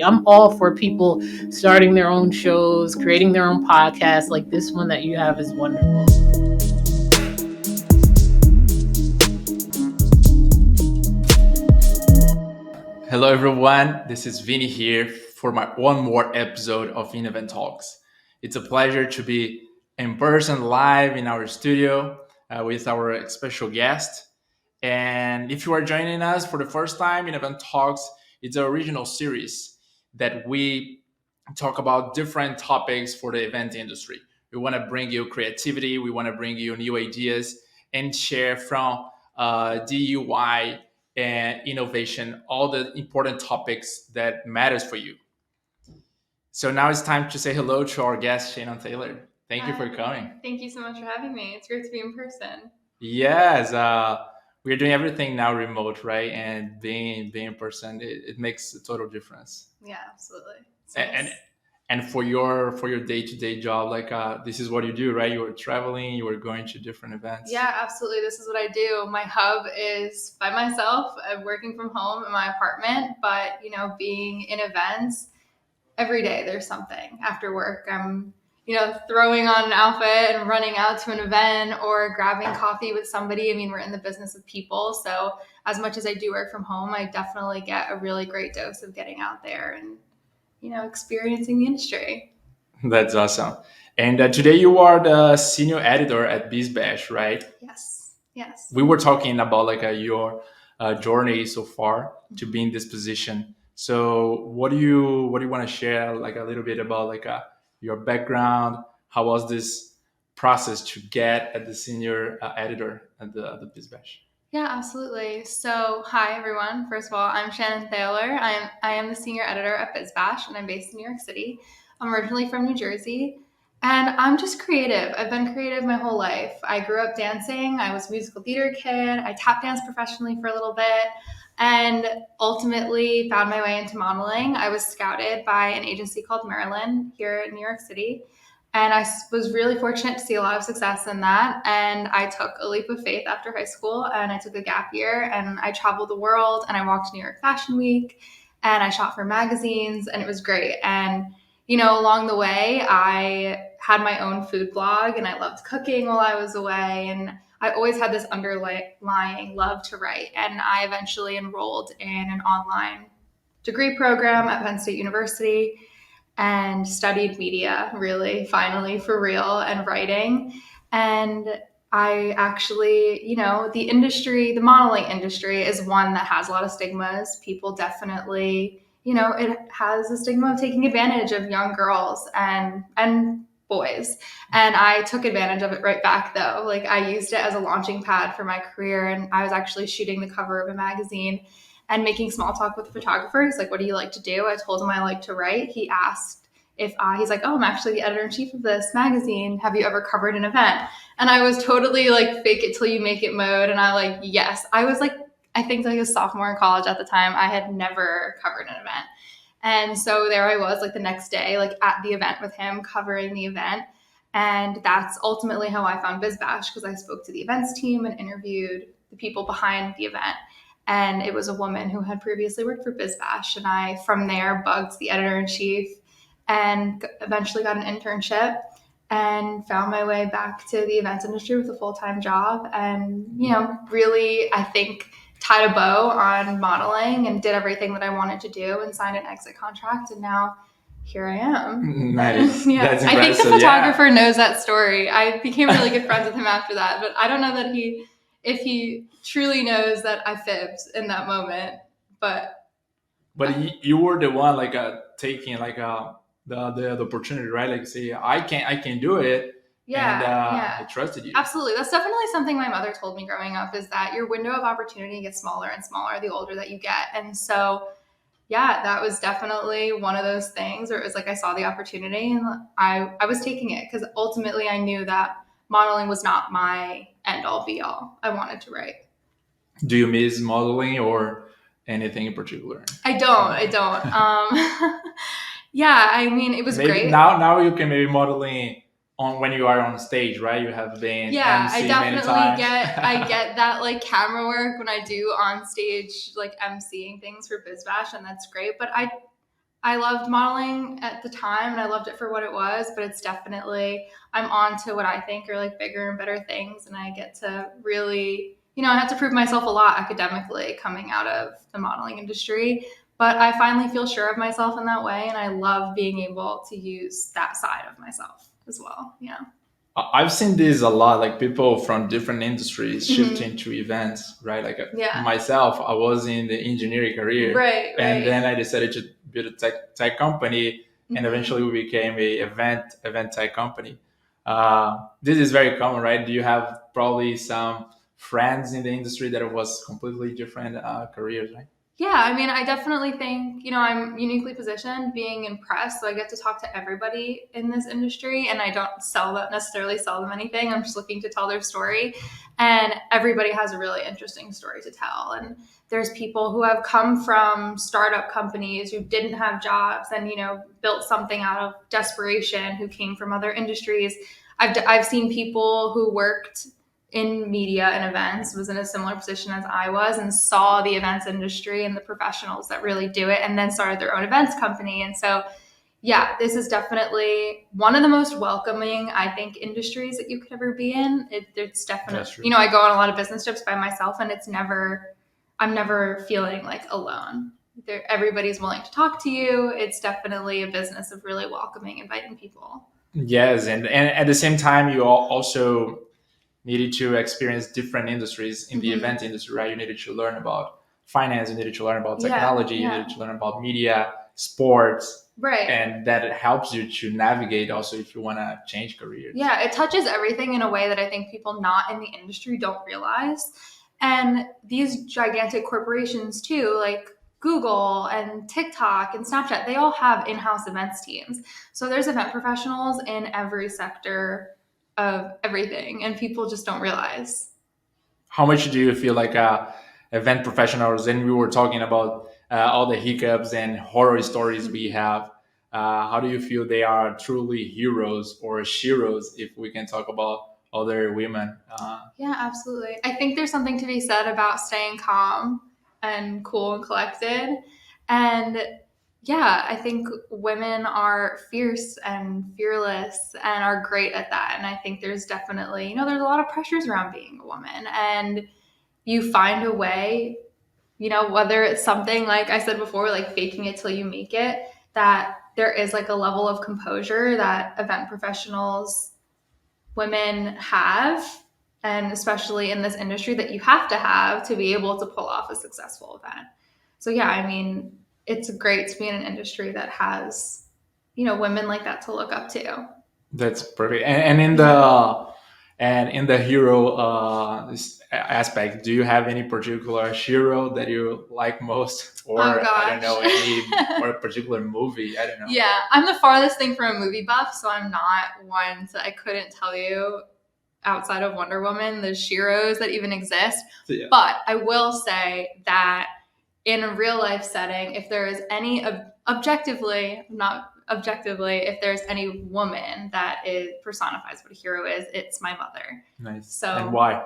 I'm all for people starting their own shows, creating their own podcasts. Like this one that you have is wonderful. Hello, everyone. This is Vinny here for my one more episode of Event Talks. It's a pleasure to be in person live in our studio with our special guest. And if you are joining us for the first time in Event Talks, it's an original series that we talk about different topics for the event industry. We want to bring you creativity, we want to bring you new ideas, and share from DUI and innovation all the important topics that matters for you. So now it's time to say hello to our guest, Shannon Thaler. Thank you for coming. Thank you so much for having me. It's great to be in person. Yes, we're doing everything now remote, right? And being in person, it makes a total difference. Yeah, absolutely. And for your day-to-day job, like this is what you do, right? You were traveling, you were going to different events. Yeah, absolutely. This is what I do. My hub is by myself. I'm working from home in my apartment, but being in events every day, there's something after work. I'm throwing on an outfit and running out to an event or grabbing coffee with somebody. I mean, we're in the business of people. So as much as I do work from home, I definitely get a really great dose of getting out there and, experiencing the industry. That's awesome. And today you are the senior editor at BizBash, right? Yes. We were talking about like your journey so far to be in this position. So what do you want to share like a little bit about like your background? How was this process to get at the senior editor at the BizBash? Yeah, absolutely. So, hi everyone. First of all, I'm Shannon Thaler. I am the senior editor at BizBash, and I'm based in New York City. I'm originally from New Jersey, and I'm just creative. I've been creative my whole life. I grew up dancing. I was a musical theater kid. I tap danced professionally for a little bit, and ultimately found my way into modeling. I was scouted by an agency called Maryland here in New York City. And I was really fortunate to see a lot of success in that. And I took a leap of faith after high school, and I took a gap year, and I traveled the world, and I walked New York Fashion Week, and I shot for magazines, and it was great. And, along the way, I had my own food blog, and I loved cooking while I was away. And I always had this underlying love to write. And I eventually enrolled in an online degree program at Penn State University and studied media, really, finally, for real, and writing. And I actually, the modeling industry is one that has a lot of stigmas. People definitely, it has a stigma of taking advantage of young girls and boys. And I took advantage of it right back, though. Like, I used it as a launching pad for my career, and I was actually shooting the cover of a magazine and making small talk with the photographer. He's like, what do you like to do? I told him I like to write. He asked he's like, oh, I'm actually the editor-in-chief of this magazine. Have you ever covered an event? And I was totally like fake it till you make it mode. And I like, yes. I was like, I think like a sophomore in college at the time. I had never covered an event. And so there I was like the next day, like at the event with him, covering the event. And that's ultimately how I found BizBash, because I spoke to the events team and interviewed the people behind the event. And it was a woman who had previously worked for BizBash. And I, from there, bugged the editor-in-chief and eventually got an internship and found my way back to the events industry with a full-time job. And, really, I think, tied a bow on modeling and did everything that I wanted to do and signed an exit contract. And now here I am. Nice. Yeah. That's I think the impressive, photographer knows that story. I became really good friends with him after that, but I don't know that if he truly knows that I fibbed in that moment. But you were the one like taking like the opportunity, right? Like say I can do it. Yeah. I trusted you. Absolutely. That's definitely something my mother told me growing up, is that your window of opportunity gets smaller and smaller the older that you get. And so, yeah, that was definitely one of those things where it was like I saw the opportunity and I was taking it, because ultimately I knew that modeling was not my end all be all. I wanted to write. Do you miss modeling or anything in particular? I don't. Yeah, I mean, it was great. Now you can maybe modeling on when you are on stage, right? You have been I definitely I get that like camera work when I do on stage, like emceeing things for BizBash, and that's great. But I loved modeling at the time and I loved it for what it was, but it's definitely, I'm on to what I think are like bigger and better things. And I get to really, I have to prove myself a lot academically coming out of the modeling industry. But I finally feel sure of myself in that way. And I love being able to use that side of myself as well. I've seen this a lot, like people from different industries Mm-hmm. shifting to events, right? Like Yeah. myself, I was in the engineering career, Right. and then I decided to build a tech company, and Mhm. eventually we became a event tech company. This is very common, right? Do you have probably some friends in the industry that was completely different careers, right? Yeah, I mean, I definitely think, I'm uniquely positioned being in press, so I get to talk to everybody in this industry, and I don't necessarily sell them anything. I'm just looking to tell their story, and everybody has a really interesting story to tell. And there's people who have come from startup companies who didn't have jobs and, built something out of desperation, who came from other industries. I've seen people who worked in media and events, was in a similar position as I was, and saw the events industry and the professionals that really do it, and then started their own events company. And so, yeah, this is definitely one of the most welcoming, I think, industries that you could ever be in. It's definitely, I go on a lot of business trips by myself, and I'm never feeling like alone. Everybody's willing to talk to you. It's definitely a business of really welcoming, inviting people. Yes, and at the same time, you also needed to experience different industries in the event industry, right? You needed to learn about finance, you needed to learn about technology, you needed to learn about media, sports, right? And that helps you to navigate also if you want to change careers. Yeah, it touches everything in a way that I think people not in the industry don't realize. And these gigantic corporations too, like Google and TikTok and Snapchat, they all have in-house events teams. So there's event professionals in every sector of everything, and people just don't realize. How much do you feel like event professionals, and we were talking about all the hiccups and horror stories we have, how do you feel they are truly heroes or sheroes, if we can talk about other women? Yeah, absolutely. I think there's something to be said about staying calm and cool and collected. And yeah, I think women are fierce and fearless and are great at that. And I think there's definitely, there's a lot of pressures around being a woman. And you find a way, whether it's something like I said before, like faking it till you make it, that there is like a level of composure that event professionals, women have, and especially in this industry that you have to be able to pull off a successful event. So yeah, I mean, it's great to be in an industry that has, women like that to look up to. That's perfect. And in the hero aspect, do you have any particular hero that you like most, or I don't know, any or a particular movie? I don't know. Yeah, I'm the farthest thing from a movie buff, so I'm not one. So I couldn't tell you outside of Wonder Woman the SHEros that even exist. Yeah. But I will say that in a real life setting, if there is any not objectively, if there's any woman that personifies what a hero is, it's my mother. Nice. So, and why?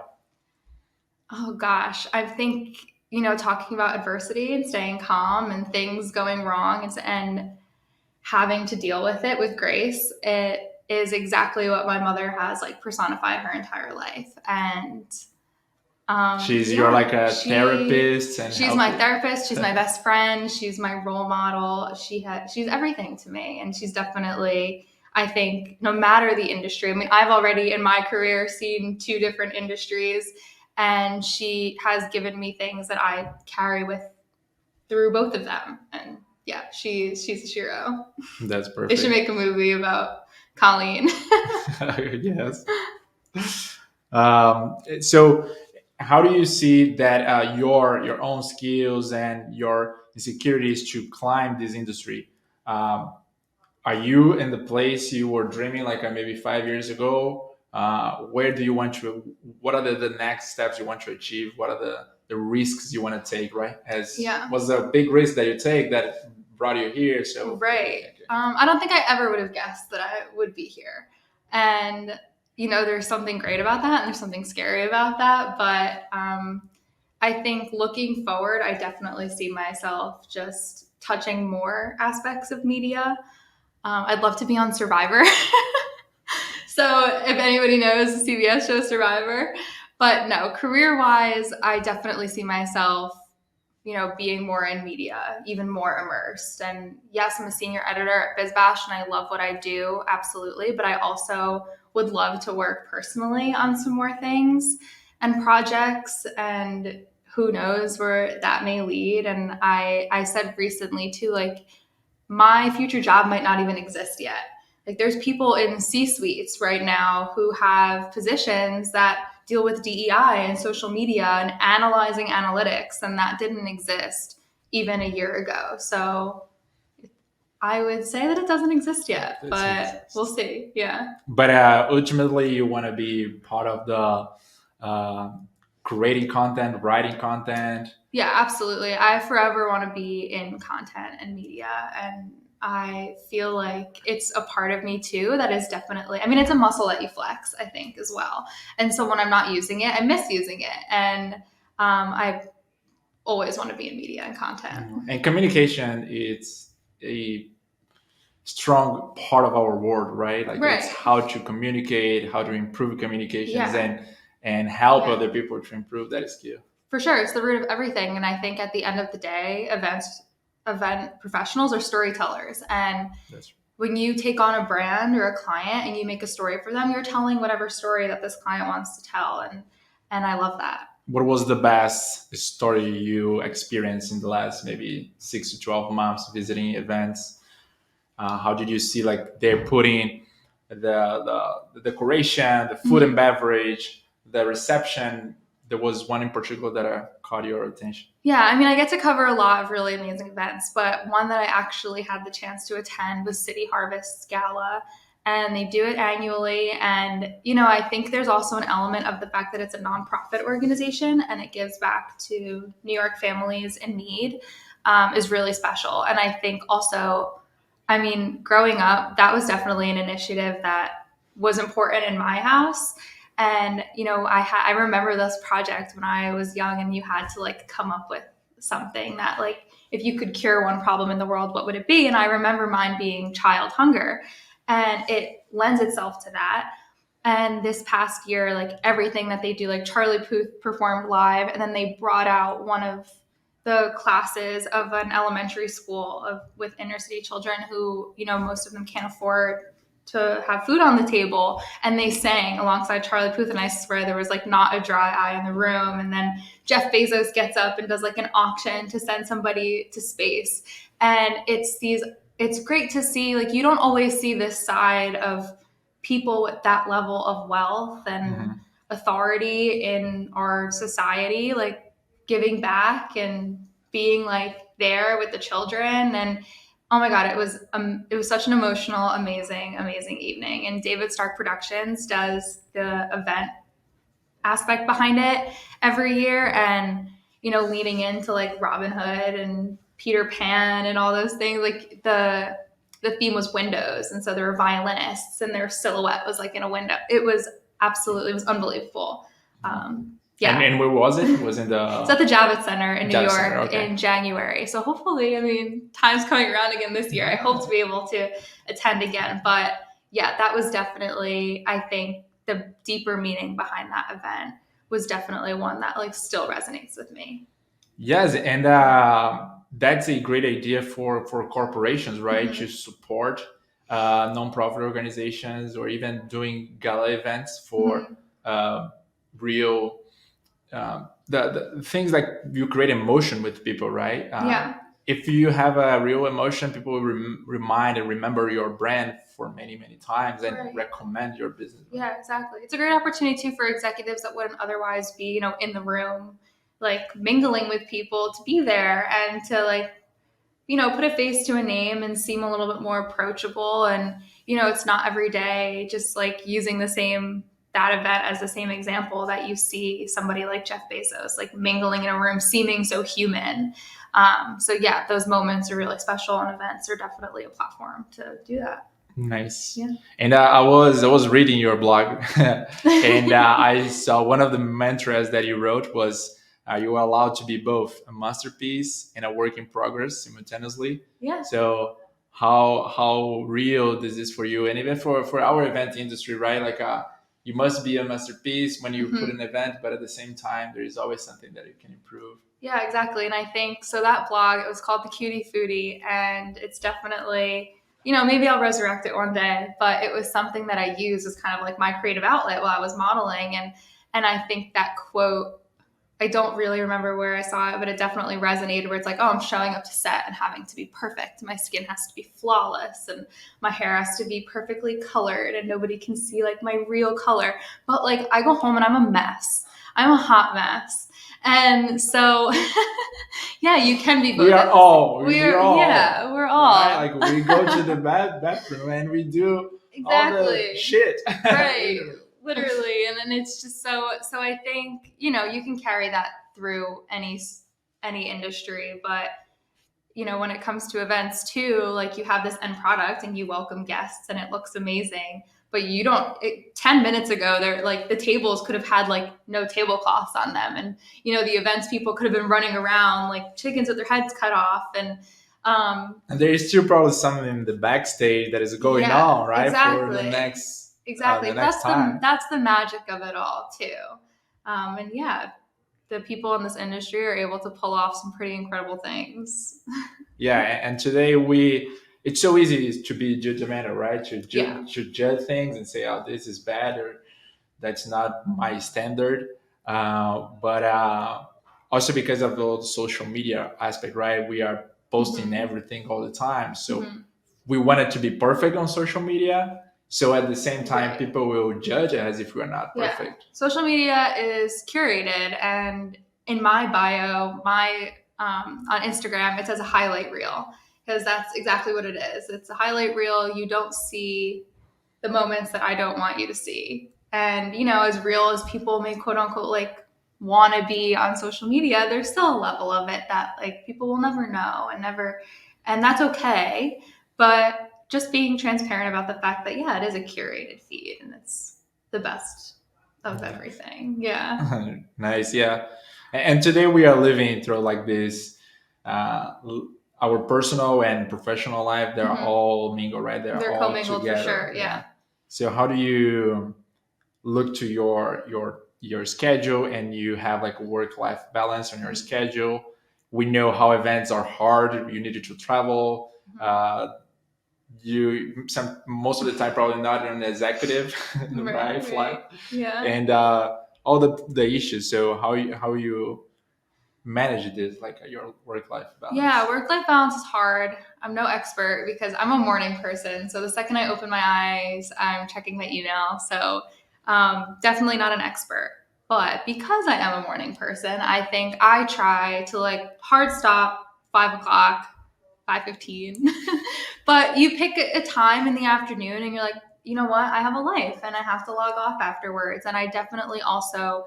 Oh gosh, I think, talking about adversity and staying calm and things going wrong and having to deal with it with grace, it is exactly what my mother has like personified her entire life. And you're like a therapist, and she's my therapist. She's my best friend. She's my role model. She's everything to me, and she's definitely, I think, no matter the industry. I mean, I've already in my career seen 2 different industries, and she has given me things that I carry through both of them. And yeah, she's a SHEro. That's perfect. They should make a movie about Colleen. Yes. So how do you see that your own skills and your insecurities to climb this industry? Are you in the place you were dreaming like maybe 5 years ago? Where do you want to? What are the next steps you want to achieve? What are the risks you want to take? Right? Was a big risk that you take that brought you here. So right. I don't think I ever would have guessed that I would be here. And there's something great about that, and there's something scary about that. But I think looking forward, I definitely see myself just touching more aspects of media. I'd love to be on Survivor. So if anybody knows the CBS show Survivor, but no, career-wise, I definitely see myself, being more in media, even more immersed. And yes, I'm a senior editor at BizBash and I love what I do, absolutely. But I also would love to work personally on some more things and projects, and who knows where that may lead. And I said recently too, like, my future job might not even exist yet. Like, there's people in C-suites right now who have positions that deal with DEI and social media and analyzing analytics, and that didn't exist even a year ago. So I would say that it doesn't exist yet, but we'll see. Yeah. But ultimately, you want to be part of the creating content, writing content. Yeah, absolutely. I forever want to be in content and media, and I feel like it's a part of me too that is definitely, I mean, it's a muscle that you flex, I think, as well. And so when I'm not using it, I miss using it. And I always want to be in media and content. And communication, it's a strong part of our world, right? Like, Right. it's how to communicate, how to improve communications, Yeah. and help Yeah. other people to improve. That is key. For sure. It's the root of everything. And I think at the end of the day, event professionals are storytellers. And That's when you take on a brand or a client and you make a story for them, you're telling whatever story that this client wants to tell. And I love that. What was the best story you experienced in the last maybe 6 to 12 months visiting events? How did you see, like, they're putting the decoration, the food and beverage, the reception? There was one in particular that caught your attention. Yeah, I mean, I get to cover a lot of really amazing events, but one that I actually had the chance to attend was City Harvest Gala, and they do it annually. And, I think there's also an element of the fact that it's a nonprofit organization and it gives back to New York families in need, is really special. And I think also, I mean, growing up, that was definitely an initiative that was important in my house. And, I remember this project when I was young, and you had to like come up with something that, like, if you could cure one problem in the world, what would it be? And I remember mine being child hunger, and it lends itself to that. And this past year, like, everything that they do, like Charlie Puth performed live, and then they brought out one of the classes of an elementary school with inner city children who, most of them can't afford to have food on the table, and they sang alongside Charlie Puth, and I swear there was like not a dry eye in the room. And then Jeff Bezos gets up and does like an auction to send somebody to space. And it's great to see, like, you don't always see this side of people with that level of wealth and authority in our society, like giving back and being like there with the children. And oh my God, it was such an emotional, amazing evening. And David Stark Productions does the event aspect behind it every year, and leaning into like Robin Hood and Peter Pan and all those things. Like, the theme was windows, and so there were violinists, and their silhouette was like in a window. It was unbelievable. Yeah. And where was it? Was in the... It's at the Javits Center in New Javits York Center, okay. in January. So hopefully, I mean, time's coming around again this year. I hope to be able to attend again. But yeah, that was definitely, I think, the deeper meaning behind that event was definitely one that like still resonates with me. Yes, and that's a great idea for corporations, right? To support nonprofit organizations, or even doing gala events for real the things like you create emotion with people, right? Yeah. If you have a real emotion, people will remind and remember your brand for many, many times and recommend your business. Yeah, exactly. It's a great opportunity too for executives that wouldn't otherwise be, in the room, like mingling with people, to be there and to like, put a face to a name and seem a little bit more approachable. And, it's not every day just like using that event as the same example that you see somebody like Jeff Bezos, like mingling in a room, seeming so human. So yeah, those moments are really special, and events are definitely a platform to do that. Nice. Yeah. And I was reading your blog, and I saw one of the mantras that you wrote was You are allowed to be both a masterpiece and a work in progress simultaneously. Yeah. So how real this is for you, and even for our event industry, right? Like you must be a masterpiece when you put an event, but at the same time, there is always something that you can improve. Yeah, exactly. And I think so that blog, it was called The Cutie Foodie, and it's definitely, maybe I'll resurrect it one day, but it was something that I used as kind of like my creative outlet while I was modeling. And I think that quote, I don't really remember where I saw it, but it definitely resonated where it's like, oh, I'm showing up to set and having to be perfect. My skin has to be flawless and my hair has to be perfectly colored and nobody can see like my real color. But like I go home and I'm a mess. I'm a hot mess. And so, yeah, you can be both. We are all. We're all. Yeah, we're all. Right? Like we go to the bathroom and we do all the shit. Right. Literally. And then it's just so I think, you can carry that through any industry, but when it comes to events too, like you have this end product and you welcome guests and it looks amazing, but you don't 10 minutes ago they're like the tables could have had like no tablecloths on them, and the events people could have been running around like chickens with their heads cut off, and there is still probably something in the backstage that is going on, right? Exactly. For the next the next time. That's the magic of it all too. And yeah, the people in this industry are able to pull off some pretty incredible things. Yeah, and today it's so easy to be judgmental, right? To judge things and say, oh, this is bad or that's not my standard. But also because of the social media aspect, right? We are posting everything all the time. So we want it to be perfect on social media. So at the same time, people will judge as if we're not perfect. Social media is curated, and in my bio, on Instagram, it says a highlight reel, because that's exactly what it is. It's a highlight reel. You don't see the moments that I don't want you to see. And, as real as people may quote unquote like want to be on social media, there's still a level of it that like people will never know and that's okay. But just being transparent about the fact that, yeah, it is a curated feed and it's the best of everything. Yeah. Nice. Yeah. And today we are living through like this, our personal and professional life, they're all mingled, right? They're all commingled together. For sure. Yeah. So how do you look to your schedule, and you have like a work-life balance on your schedule? We know how events are hard. You needed to travel. Most of the time probably not an executive right flight. Yeah. And all the issues. So how you manage this, like your work-life balance? Yeah, work-life balance is hard. I'm no expert because I'm a morning person. So the second I open my eyes, I'm checking my email. So definitely not an expert. But because I am a morning person, I think I try to like hard stop 5 o'clock, 5:15. But you pick a time in the afternoon and you're like, you know what? I have a life and I have to log off afterwards. And I definitely also,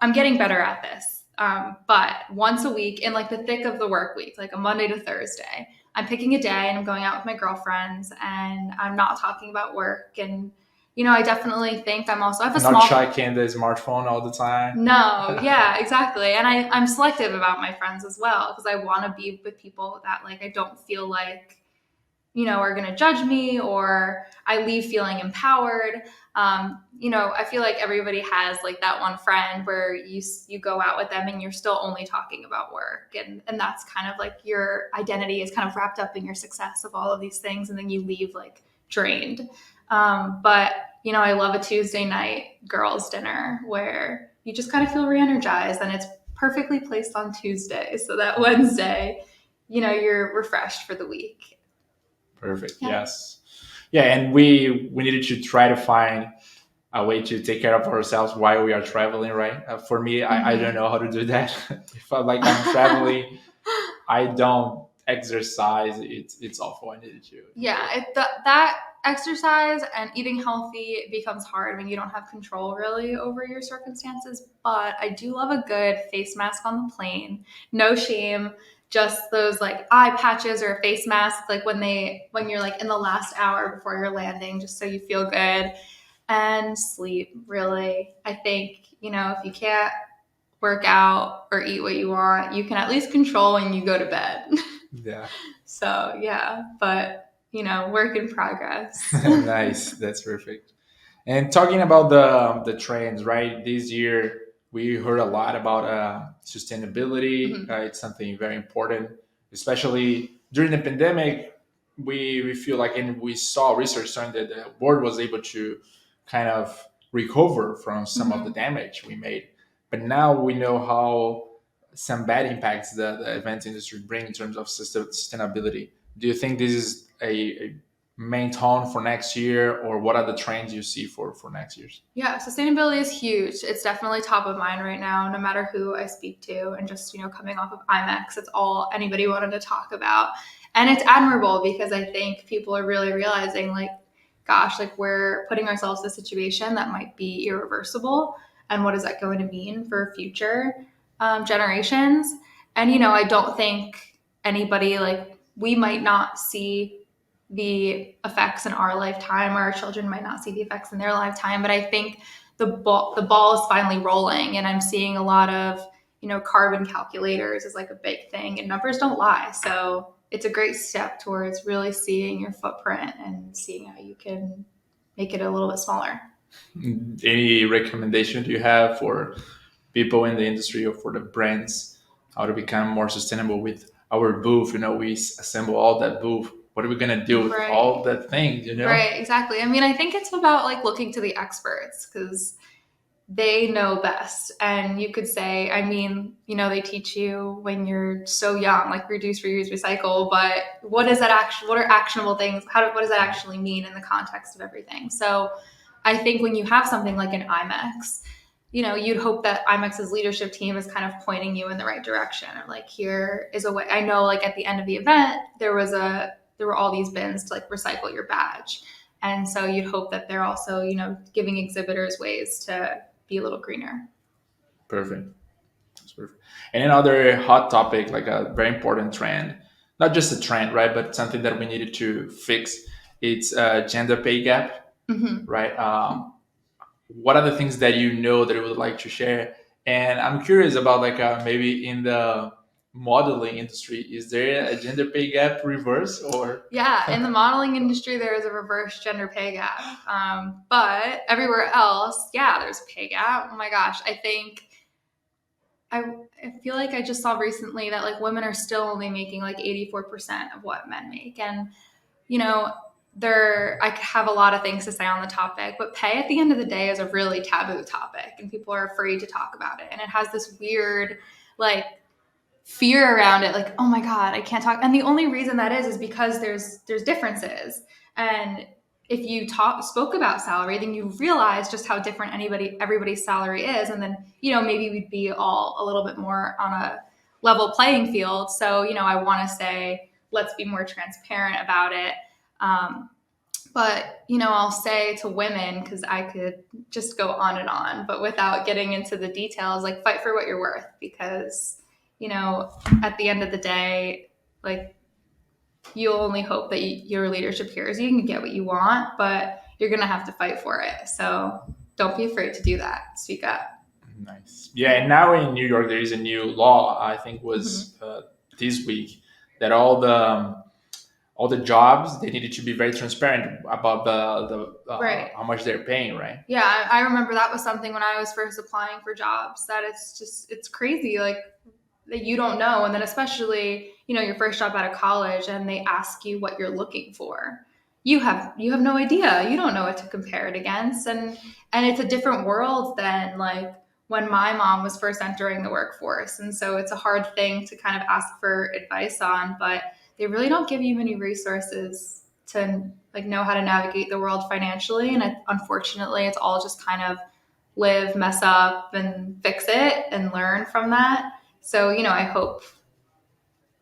I'm getting better at this. But once a week in like the thick of the work week, like a Monday to Thursday, I'm picking a day and I'm going out with my girlfriends and I'm not talking about work. And, I definitely think I have a small... Not checking the smartphone all the time. No, yeah, exactly. And I'm selective about my friends as well, because I want to be with people that like I don't feel like, are going to judge me, or I leave feeling empowered. I feel like everybody has like that one friend where you go out with them and you're still only talking about work. And that's kind of like your identity is kind of wrapped up in your success of all of these things. And then you leave like drained. But, I love a Tuesday night girls' dinner where you just kind of feel re-energized, and it's perfectly placed on Tuesday. So that Wednesday, you're refreshed for the week. Perfect. Yeah. Yes. Yeah. And we needed to try to find a way to take care of ourselves while we are traveling, right? For me, I don't know how to do that. If I'm traveling, I don't exercise. It's awful. I needed to. Yeah. That exercise and eating healthy becomes hard when you don't have control really over your circumstances. But I do love a good face mask on the plane. No shame. Just those like eye patches or a face mask, like when you're like in the last hour before you're landing, just so you feel good. And sleep, really. I think, if you can't work out or eat what you want, you can at least control when you go to bed. Yeah. So yeah, but work in progress. Nice. That's perfect. And talking about the trends, right? This year we heard a lot about sustainability. Mhm. It's something very important, especially during the pandemic. We feel like, and we saw research showing that the world was able to kind of recover from some of the Mhm. damage we made. But now we know how some bad impacts the event industry bring in terms of sustainability. Do you think this is a main tone for next year, or what are the trends you see for next year's? Yeah, sustainability is huge. It's definitely top of mind right now, no matter who I speak to. And just, coming off of IMEX, it's all anybody wanted to talk about. And it's admirable because I think people are really realizing, like, gosh, like we're putting ourselves in a situation that might be irreversible. And what is that going to mean for future generations? And, I don't think anybody, like, we might not see the effects in our lifetime, or our children might not see the effects in their lifetime. But I think the ball is finally rolling, and I'm seeing a lot of carbon calculators is like a big thing, and numbers don't lie. So it's a great step towards really seeing your footprint and seeing how you can make it a little bit smaller. Any recommendation do you have for people in the industry or for the brands how to become more sustainable with our booth? We assemble all that booth. What are we gonna do with all Right. that things? Right, exactly. I mean, I think it's about like looking to the experts because they know best. And you could say, I mean, they teach you when you're so young, like reduce, reuse, recycle, but what is that what are actionable things? What does that actually mean in the context of everything? So I think when you have something like an IMEX, you'd hope that IMEX's leadership team is kind of pointing you in the right direction, or like, here is a way. I know, like, at the end of the event, there were all these bins to like recycle your badge. And so you'd hope that they're also, giving exhibitors ways to be a little greener. Perfect. That's perfect. And another hot topic, like a very important trend, not just a trend, right, but something that we needed to fix. It's gender pay gap, Mm-hmm. right? What are the things that that you would like to share? And I'm curious about, like, maybe in the modeling industry, is there a gender pay gap reverse, or? Yeah, in the modeling industry, there is a reverse gender pay gap. But everywhere else, yeah, there's a pay gap. Oh my gosh, I feel like I just saw recently that like women are still only making like 84% of what men make. And, you know, I have a lot of things to say on the topic, but pay at the end of the day is a really taboo topic, and people are afraid to talk about it. And it has this weird, like, fear around it, like, oh my god, I can't talk. And the only reason that is because there's differences. And if you spoke about salary, then you realize just how different everybody's salary is. And then maybe we'd be all a little bit more on a level playing field. So I want to say, let's be more transparent about it. But I'll say to women, because I could just go on and on, but without getting into the details, like, fight for what you're worth. Because at the end of the day, like, you only hope that your leadership hears you and get what you want, but you're gonna have to fight for it. So don't be afraid to do that. Speak up. Nice. Yeah, and now in New York there is a new law. I think Mm-hmm. was this week, that all the jobs, they needed to be very transparent about the Right. how much they're paying, right? Yeah, I remember that was something when I was first applying for jobs, that it's crazy, like, that you don't know. And then especially, your first job out of college, and they ask you what you're looking for. You have no idea. You don't know what to compare it against. And it's a different world than like when my mom was first entering the workforce. And so it's a hard thing to kind of ask for advice on, but they really don't give you many resources to like know how to navigate the world financially. And unfortunately, it's all just kind of live, mess up, and fix it and learn from that. So, I hope,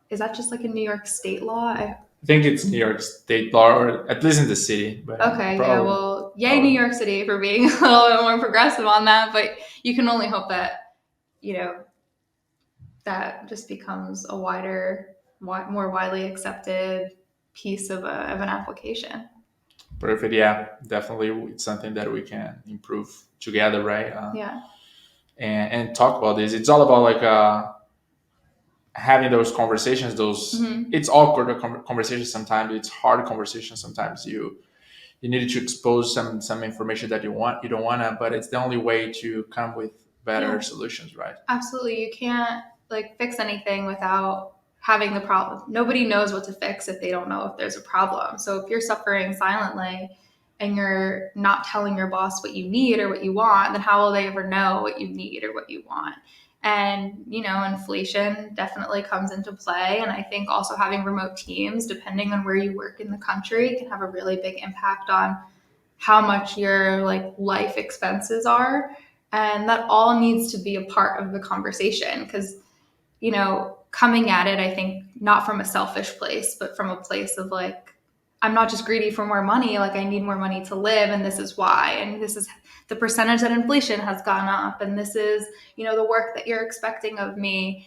is that just like a New York state law? I think it's New York State law, or at least in the city, but Okay, yeah, probably. well, yay, New York City for being a little bit more progressive on that. But you can only hope that, you know, that just becomes a more widely accepted piece of an application. Perfect. Yeah, definitely, it's something that we can improve together, right? Yeah. and talk about this. It's all about like having those conversations. Those It's awkward conversations sometimes. It's hard conversations sometimes. You need to expose some information that you don't wanna, but it's the only way to come with better solutions, right? Absolutely. You can't like fix anything without having the problem. Nobody knows what to fix if they don't know if there's a problem. So if you're suffering silently and you're not telling your boss what you need or what you want, then how will they ever know what you need or what you want? And, inflation definitely comes into play. And I think also having remote teams, depending on where you work in the country, can have a really big impact on how much your like life expenses are. And that all needs to be a part of the conversation because, coming at it, I think not from a selfish place, but from a place of like, I'm not just greedy for more money, like I need more money to live, and this is why, and this is the percentage that inflation has gone up, and this is, the work that you're expecting of me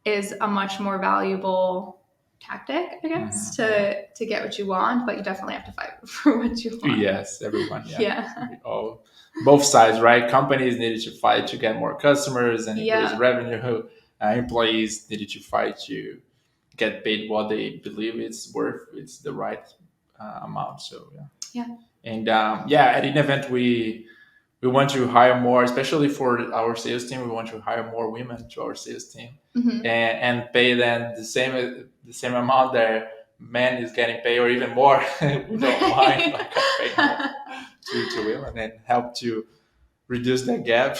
is a much more valuable tactic, I guess, to get what you want, but you definitely have to fight for what you want. Yes, everyone. Yeah. Oh, both sides, right? Companies needed to fight to get more customers and increase revenue. Employees needed to fight to get paid what they believe it's worth. It's the right amount. So Yeah. And at an event we want to hire more, especially for our sales team. We want to hire more women to our sales team and pay them the same amount that men is getting paid, or even more. We don't mind like paying more to women and help to reduce that gap.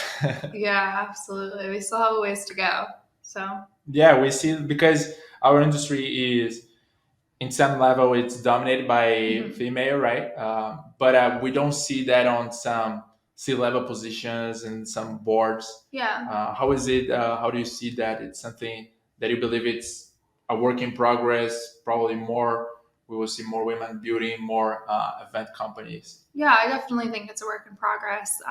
Yeah, absolutely. We still have a ways to go. So Yeah, we see, because our industry is, in some level, it's dominated by female, right? But we don't see that on some C-level positions and some boards. Yeah. How is it? How do you see that? It's something that you believe it's a work in progress. Probably more. We will see more women building more event companies. Yeah, I definitely think it's a work in progress.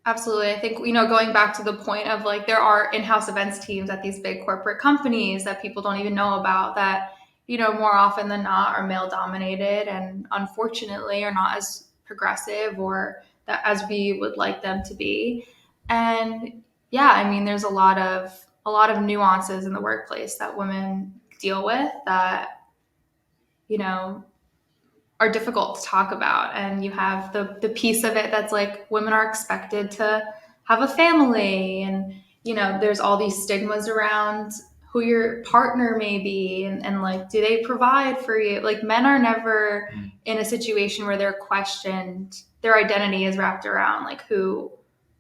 Absolutely. I think, going back to the point of like, there are in-house events teams at these big corporate companies that people don't even know about that, more often than not are male dominated and unfortunately are not as progressive or that as we would like them to be. And yeah, I mean, there's a lot of nuances in the workplace that women deal with that, you know, are difficult to talk about. And you have the piece of it that's like women are expected to have a family, and there's all these stigmas around who your partner may be, and like, do they provide for you? Like, men are never in a situation where they're questioned, their identity is wrapped around like who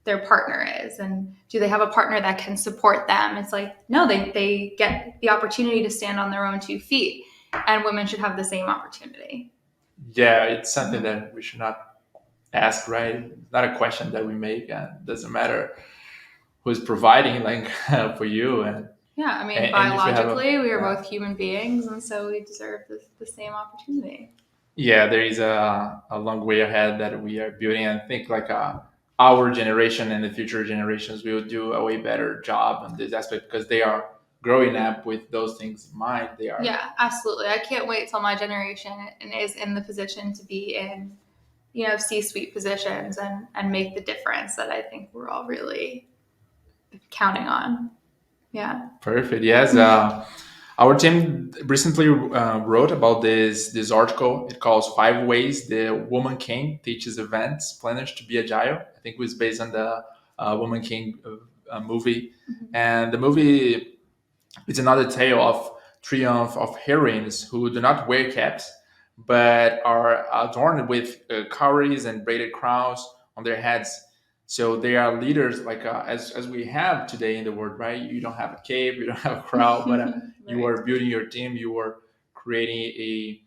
their partner is, and do they have a partner that can support them. It's like, no, they get the opportunity to stand on their own 2 feet, and women should have the same opportunity. Yeah, it's something that we should not ask, right? It's not a question that we make, and it doesn't matter who's providing like for you. And Yeah, I mean, and if biologically, we are both human beings, and so we deserve the same opportunity. Yeah, there is a long way ahead that we are building. And I think like our generation and the future generations will do a way better job on this aspect, because they are growing up with those things in mind. They are. Yeah, absolutely. I can't wait till my generation is in the position to be in, C-suite positions and make the difference that I think we're all really counting on. Yeah. Perfect. Yes. Our team recently wrote about this article. It calls "5 Ways the Woman King Teaches Events Planners to Be Agile." I think it was based on the Woman King movie. And the movie is another tale of triumph of heroines who do not wear caps, but are adorned with cowries and braided crowns on their heads. So they are leaders, like as we have today in the world, right? You don't have a cape, you don't have a crowd, but you are building your team. You are creating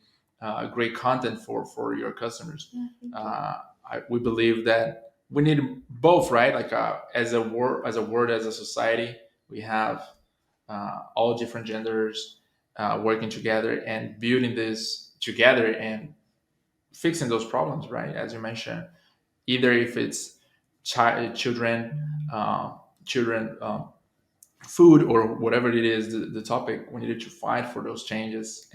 great content for your customers. We believe that we need both, right? Like as a word, as a society, we have all different genders working together and building this together and fixing those problems, right? As you mentioned, either if it's children, children food, or whatever it is, the topic, we needed to fight for those changes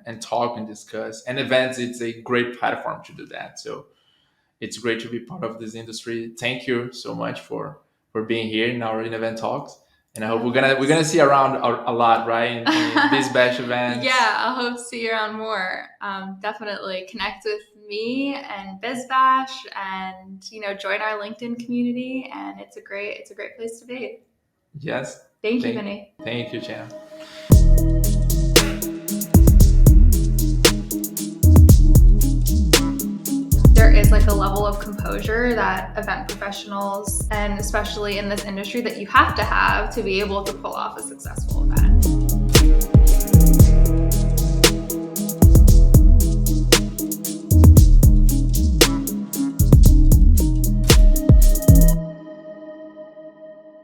and talk and discuss. And events, it's a great platform to do that. So It's great to be part of this industry. Thank you so much for being here in our event talks. And I hope we're gonna see around a lot, right? In these bash events. Yeah, I hope to see you around more. Definitely connect with me and BizBash, and join our LinkedIn community. And it's a great place to be. Yes. Thank you, Vinny. Thank you, Shannon. There is like a level of composure that event professionals, and especially in this industry, that you have to have to be able to pull off a successful event.